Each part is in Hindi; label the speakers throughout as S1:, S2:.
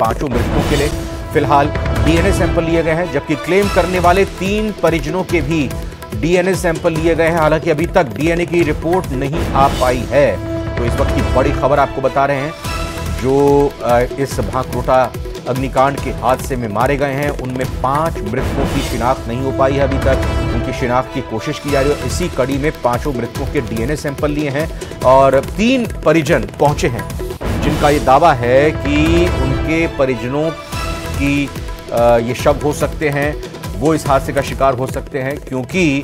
S1: पांचों मृतकों के लिए फिलहाल डीएनए सैंपल लिए गए हैं, जबकि क्लेम करने वाले 3 परिजनों के भी डीएनए सैंपल लिए गए हैं। हालांकि अभी तक डीएनए की रिपोर्ट नहीं आ पाई है। तो इस वक्त की बड़ी खबर आपको बता रहे हैं, जो इस भांकरोटा अग्निकांड के हादसे में मारे गए हैं उनमें 5 मृतकों की शिनाख्त नहीं हो पाई है अभी तक। उनकी शिनाख्त की कोशिश की जा रही है। इसी कड़ी में 5 मृतकों के डीएनए सैंपल लिए हैं और 3 परिजन पहुंचे हैं, जिनका ये दावा है कि उनके परिजनों की ये शव हो सकते हैं, वो इस हादसे का शिकार हो सकते हैं, क्योंकि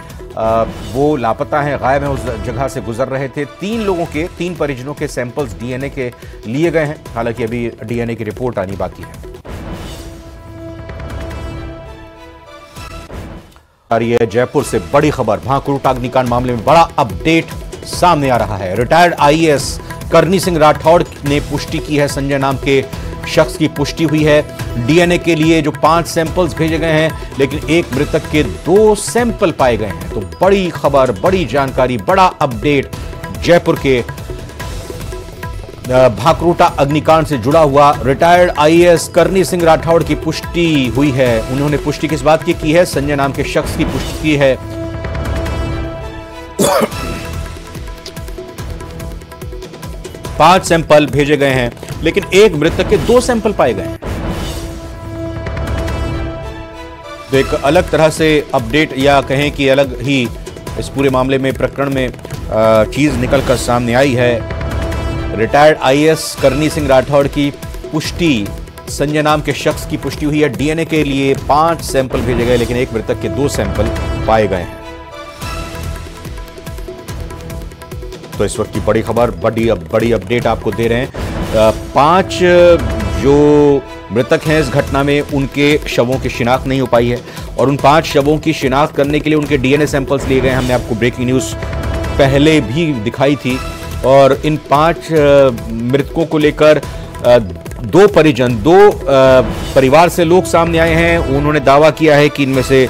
S1: वो लापता हैं, गायब हैं, उस जगह से गुजर रहे थे। 3 परिजनों के सैंपल्स डीएनए के लिए गए हैं। हालांकि अभी डीएनए की रिपोर्ट आनी बाकी है। ये जयपुर से बड़ी खबर, भांकरोटा अग्निकांड मामले में बड़ा अपडेट सामने आ रहा है। रिटायर्ड आईएएस करनी सिंह राठौड़ ने पुष्टि की है, संजय नाम के शख्स की पुष्टि हुई है। डीएनए के लिए जो 5 सैंपल्स भेजे गए हैं, लेकिन एक मृतक के 2 सैंपल पाए गए हैं। तो बड़ी खबर, बड़ी जानकारी, बड़ा अपडेट जयपुर के भांकरोटा अग्निकांड से जुड़ा हुआ। रिटायर्ड आईएएस करनी सिंह राठौड़ की पुष्टि हुई है। उन्होंने पुष्टि किस बात की है? संजय नाम के शख्स की पुष्टि की है। 5 सैंपल भेजे गए हैं, लेकिन एक मृतक के 2 सैंपल पाए गए हैं। तो एक अलग तरह से अपडेट, या कहें कि अलग ही इस पूरे मामले में, प्रकरण में चीज निकलकर सामने आई है। रिटायर्ड आईएएस करनी सिंह राठौड़ की पुष्टि, संजय नाम के शख्स की पुष्टि हुई है। डीएनए के लिए 5 सैंपल भेजे गए, लेकिन एक मृतक के 2 सैंपल पाए गए हैं। तो इस वक्त की बड़ी खबर, बड़ी अपडेट आपको दे रहे हैं। 5 जो मृतक हैं इस घटना में, उनके शवों की शिनाख्त नहीं हो पाई है और उन 5 शवों की शिनाख्त करने के लिए उनके डीएनए सैंपल्स लिए गए। हमने आपको ब्रेकिंग न्यूज़ पहले भी दिखाई थी। और इन 5 मृतकों को लेकर 2 परिवार से लोग सामने आए हैं। उन्होंने दावा किया है कि इनमें से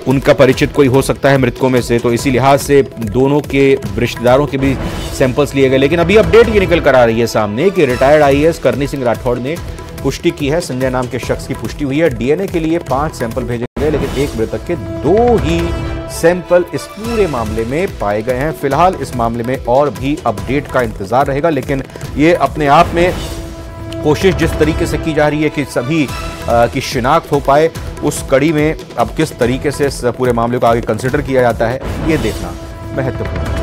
S1: उनका परिचित कोई हो सकता है मृतकों में से। तो इसी लिहाज से दोनों के रिश्तेदारों के भी सैंपल्स लिए गए। लेकिन अभी अपडेट ये निकल कर आ रही है सामने कि रिटायर्ड आईएएस करनी सिंह राठौड़ ने पुष्टि की है, संजय नाम के शख्स की पुष्टि हुई है। डीएनए के लिए 5 सैंपल भेजे गए, लेकिन एक मृतक के 2 ही सैंपल इस पूरे मामले में पाए गए हैं। फिलहाल इस मामले में और भी अपडेट का इंतजार रहेगा, लेकिन ये अपने आप में कोशिश जिस तरीके से की जा रही है कि सभी की शिनाख्त हो पाए, उस कड़ी में अब किस तरीके से इस पूरे मामले को आगे कंसिडर किया जाता है, ये देखना महत्वपूर्ण है।